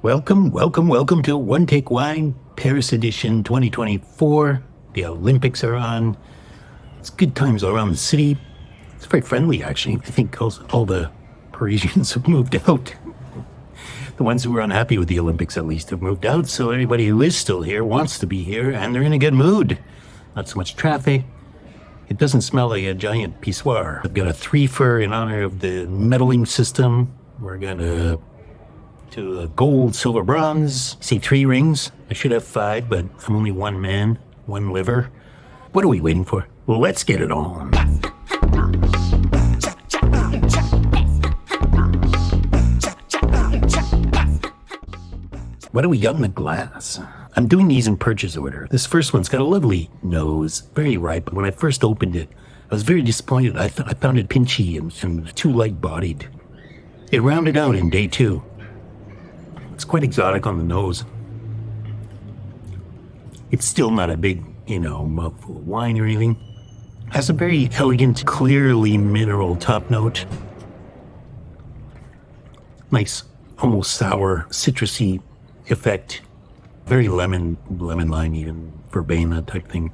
Welcome to One Take Wine, Paris Edition 2024. The Olympics are on. It's good times all around the city. It's very friendly, actually. I think all the Parisians have moved out. The ones who were unhappy with the Olympics, at least, have moved out. So everybody who is still here wants to be here, and they're in a good mood. Not so much traffic. It doesn't smell like a giant pissoir. I've got a 3-fer in honor of the medaling system. We're going to a gold, silver, bronze. See, 3 rings. I should have 5, but I'm only one man, one liver. What are we waiting for? Well, let's get it on. What do we got in the glass? I'm doing these in purchase order. This first one's got a lovely nose, very ripe. When I first opened it, I was very disappointed. I found it pinchy and too light-bodied. It rounded out in day 2. It's quite exotic on the nose. It's still not a big, mouthful of wine or anything. Has a very elegant, clearly mineral top note. Nice, almost sour, citrusy effect. Very lemon lime, even verbena type thing.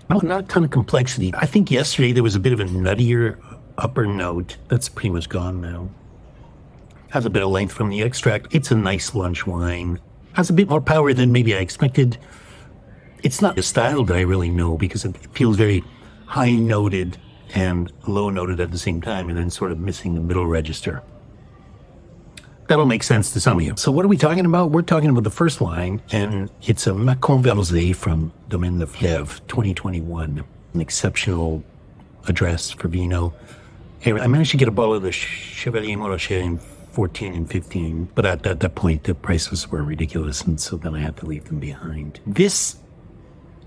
Not a ton of complexity. I think yesterday there was a bit of a nuttier upper note. That's pretty much gone now. Has a bit of length from the extract. It's a nice lunch wine. Has a bit more power than maybe I expected. It's not a style that I really know because it feels very high-noted and low-noted at the same time and then sort of missing the middle register. That'll make sense to some of you. So what are we talking about? We're talking about the first wine, and it's a Mâcon Verzé from Domaine Leflaive, 2021. An exceptional address for Vino. Anyway, I managed to get a bottle of the Chevalier Montrachet in 14 and 15, but at that point the prices were ridiculous, and so then I had to leave them behind. This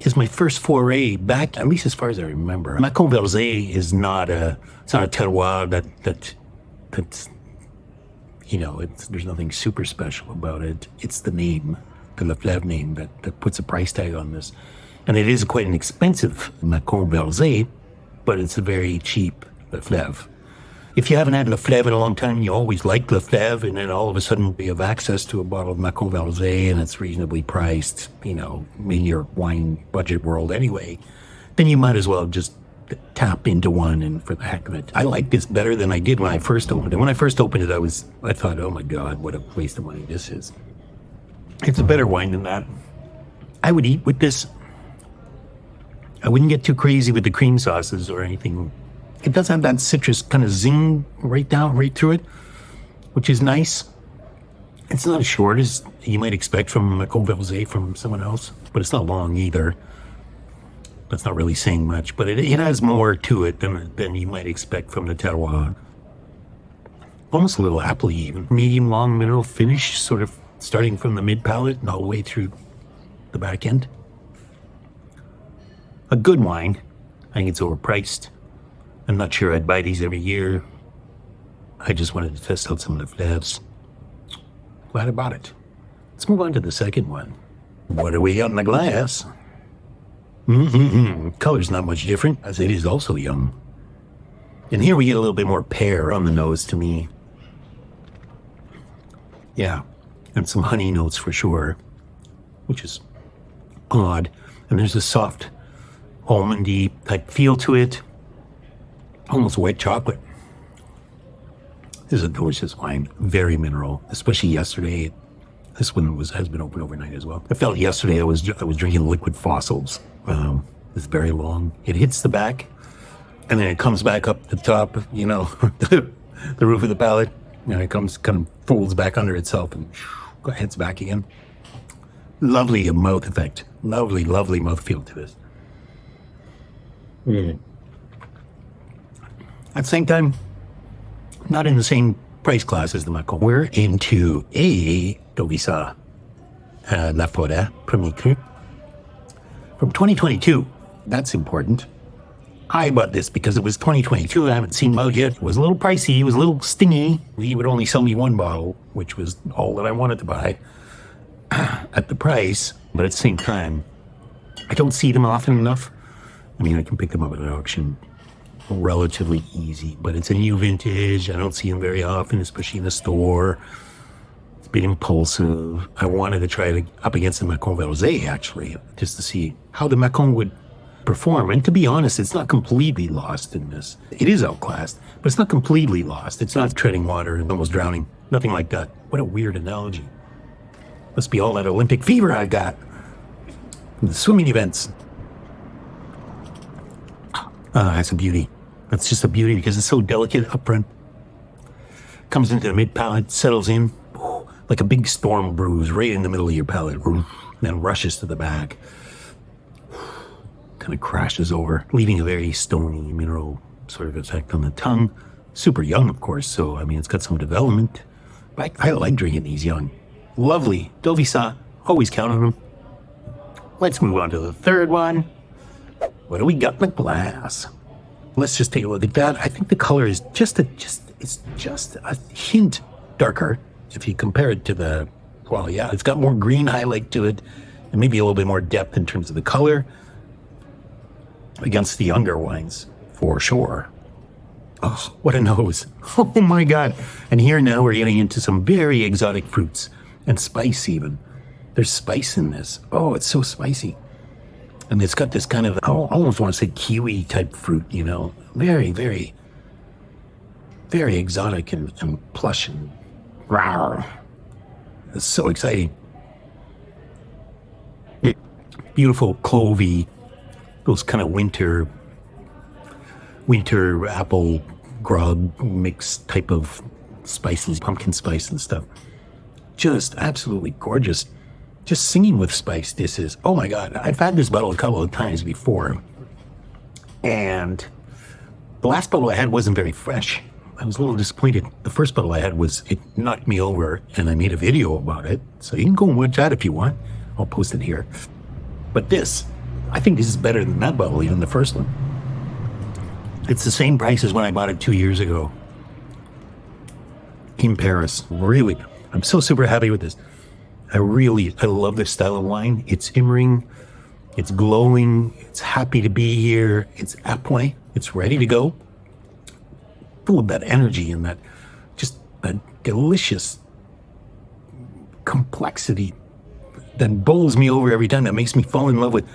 is my first foray back, at least as far as I remember. Mâcon Verzé is not a terroir that's there's nothing super special about it. It's the name, the Leflaive name, that puts a price tag on this. And it is quite an expensive Mâcon Verzé, but it's a very cheap Leflaive. If you haven't had Leflaive in a long time, you always like Leflaive, and then all of a sudden you have access to a bottle of Mâcon Verzé and it's reasonably priced, in your wine budget world anyway, then you might as well just tap into one and for the heck of it. I like this better than I did when I first opened it. When I first opened it, I thought, oh my God, what a waste of money this is. It's a better wine than that. I would eat with this. I wouldn't get too crazy with the cream sauces or anything. It does have that citrus kind of zing right through it, which is nice. It's not as short as you might expect from Mâcon Verzé from someone else, but it's not long either. That's not really saying much, but it has more to it than you might expect from the terroir. Almost a little appley even. Medium long mineral finish, sort of starting from the mid palate and all the way through the back end. A good wine. I think it's overpriced. I'm not sure I'd buy these every year. I just wanted to test out some of the Leflaives. Glad I bought it. Let's move on to the second one. What do we got in the glass? Color's not much different, as it is also young. And here we get a little bit more pear on the nose to me. Yeah, and some honey notes for sure, which is odd. And there's a soft almondy type feel to it. Almost white chocolate. This is a delicious wine. Very mineral, especially yesterday. This one has been open overnight as well. I felt yesterday I was drinking liquid fossils. It's very long. It hits the back, and then it comes back up the top, the roof of the palate, and it kind of folds back under itself and heads back again. Lovely mouth effect. Lovely mouthfeel to this. At the same time, not in the same price class as the Mâcon. We're into a Dauvissat La Forêt Premier Cru from 2022. That's important. I bought this because it was 2022. I haven't seen them out yet. It was a little pricey. It was a little stingy. He would only sell me one bottle, which was all that I wanted to buy at the price. But at the same time, I don't see them often enough. I mean, I can pick them up at an auction relatively easy, but it's a new vintage. I don't see them very often, especially in the store. It's bit impulsive. I wanted to try it up against the Mâcon Verzé, actually, just to see how the Mâcon would perform. And to be honest, it's not completely lost in this. It is outclassed, but it's not completely lost. It's not treading water and almost drowning. Nothing like that. What a weird analogy. Must be all that Olympic fever I got from the swimming events. That's a beauty. That's just a beauty because it's so delicate up front. Comes into the mid palate, settles in like a big storm bruise right in the middle of your palate, then rushes to the back. Kind of crashes over, leaving a very stony mineral sort of effect on the tongue. Super young, of course, so I mean it's got some development. But I like drinking these young. Lovely. Dauvissat, always count on them. Let's move on to the third one. What do we got in the glass? Let's just take a look at that. I think the color is just a hint darker if you compare it to the, well, yeah, it's got more green highlight to it and maybe a little bit more depth in terms of the color against the younger wines, for sure. Oh, what a nose. Oh my God. And here now we're getting into some very exotic fruits and spice even. There's spice in this. Oh, it's so spicy. And it's got this kind of, I almost want to say kiwi type fruit, you know, very, very, very exotic and plush and rawr. It's so exciting. Beautiful clovey, those kind of winter apple grog mix type of spices, pumpkin spice and stuff. Just absolutely gorgeous. Just singing with spice, this is, oh my God. I've had this bottle a couple of times before. And the last bottle I had wasn't very fresh. I was a little disappointed. The first bottle I had it knocked me over, and I made a video about it. So you can go and watch that if you want. I'll post it here. But I think this is better than that bottle, even the first one. It's the same price as when I bought it 2 years ago in Paris. Really, I'm so super happy with this. I love this style of wine. It's immering, it's glowing, it's happy to be here, it's à point, it's ready to go. Full of that energy and that delicious complexity that bowls me over every time, that makes me fall in love with.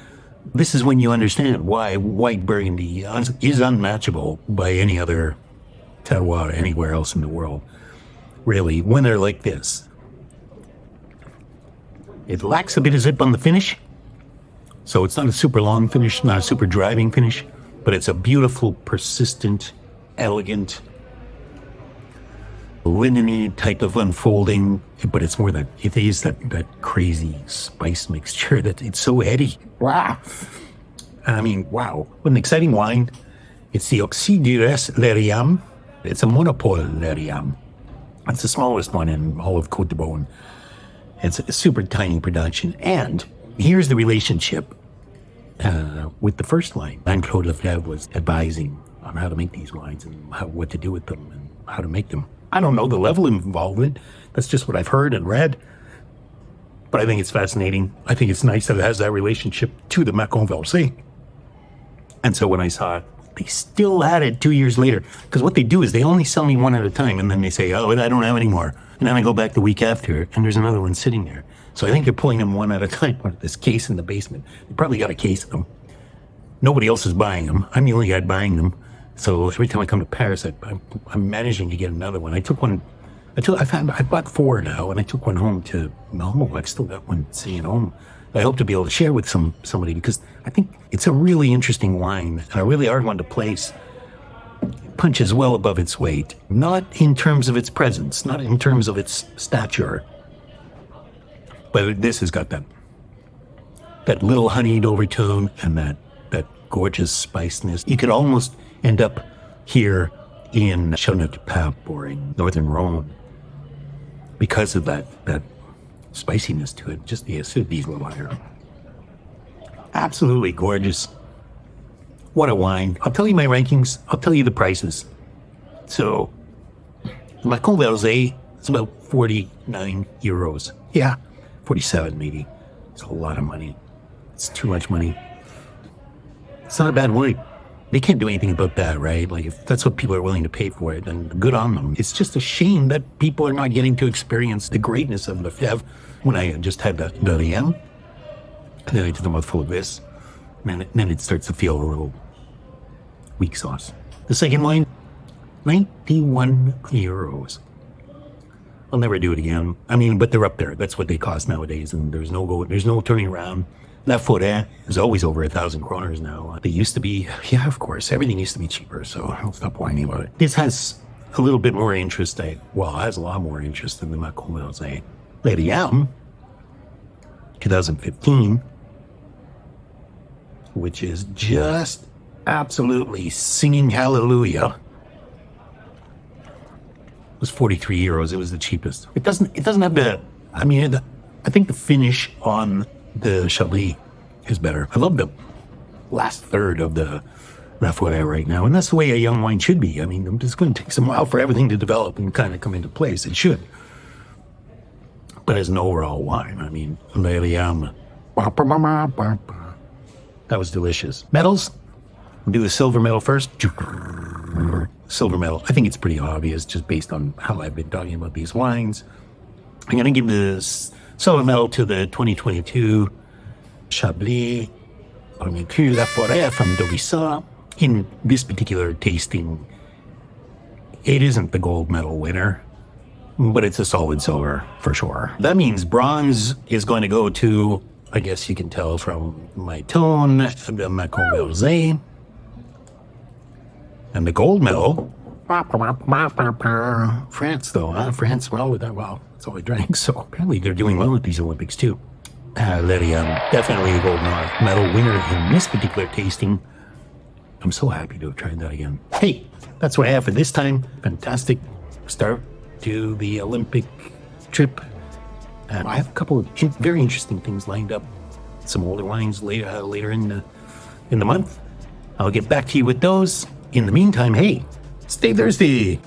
This is when you understand why white Burgundy is unmatchable by any other terroir anywhere else in the world. Really, when they're like this. It lacks a bit of zip on the finish, so it's not a super long finish, not a super driving finish, but it's a beautiful, persistent, elegant, linen-y type of unfolding, but it's more that it is that crazy spice mixture that it's so heady. Wow. I mean, wow. What an exciting wine. It's the Auxey Duresses Riames. It's a monopole Riames. It's the smallest one in all of Côte de Beaune. It's a super tiny production. And here's the relationship with the first line. Claude Leflaive was advising on how to make these wines and what to do with them and how to make them. I don't know the level of involvement. That's just what I've heard and read. But I think it's fascinating. I think it's nice that it has that relationship to the Mâcon Verzé. And so when I saw it, they still had it 2 years later. Because what they do is they only sell me one at a time. And then they say, oh, I don't have any more. And then I go back the week after, and there's another one sitting there. So I think they're pulling them one at a time out of this case in the basement. They probably got a case of them. Nobody else is buying them. I'm the only guy buying them. So every time I come to Paris, I'm managing to get another one. I took one. I bought 4 now, and I took one home to Mâcon. I've still got one sitting at home. I hope to be able to share with somebody because I think it's a really interesting wine and a really hard one to place. It punches well above its weight, not in terms of its presence, not in terms of its stature, but this has got that little honeyed overtone and that gorgeous spiciness. You could almost end up here in Châteauneuf-du-Pape or in northern Rhône because of that spiciness to it, just the acidity is a little higher. Absolutely gorgeous. What a wine. I'll tell you my rankings. I'll tell you the prices. So, Mâcon Verzé is about 49 euros. Yeah, 47 maybe. It's a lot of money. It's too much money. It's not a bad wine. they can't do anything about that, right? Like, if that's what people are willing to pay for it, then good on them. It's just a shame that people are not getting to experience the greatness of Leflaive. When I just had the Riames, and then I took a mouthful of this, and then it starts to feel a little weak sauce. The second wine, 91 euros. I'll never do it again. I mean, but they're up there. That's what they cost nowadays, and there's no turning around. Leflaive is always over 1,000 kroners now. They used to be, yeah, of course, everything used to be cheaper, so I'll stop whining about it. This has a little bit more interest, it has a lot more interest than the Mâcon Verzé. Riames, 2015, which is just absolutely singing hallelujah. It was 43 euros. It was the cheapest. It doesn't have the, I think the finish on the Chablis is better. I love the last third of the Leflaive right now, and that's the way a young wine should be. I mean, it's going to take some while for everything to develop and kind of come into place. It should. But as an overall wine, I mean, Riames, that was delicious. Metals, we'll do the silver medal first. Silver medal, I think it's pretty obvious just based on how I've been talking about these wines. I'm going to give this silver medal to the 2022 Chablis Leflaive from Dauvissat. In this particular tasting, it isn't the gold medal winner, but it's a solid silver for sure. That means bronze is going to go to, I guess you can tell from my tone, the Mâcon Verzé. And the gold medal, France though, huh? France, well, that's all I drank, so apparently they're doing well at these Olympics too. Riames, definitely a gold medal winner in this particular tasting. I'm so happy to have tried that again. Hey, that's what I have for this time. Fantastic start to the Olympic trip. I have a couple of very interesting things lined up. Some older wines later in the month. I'll get back to you with those. In the meantime, hey, stay thirsty.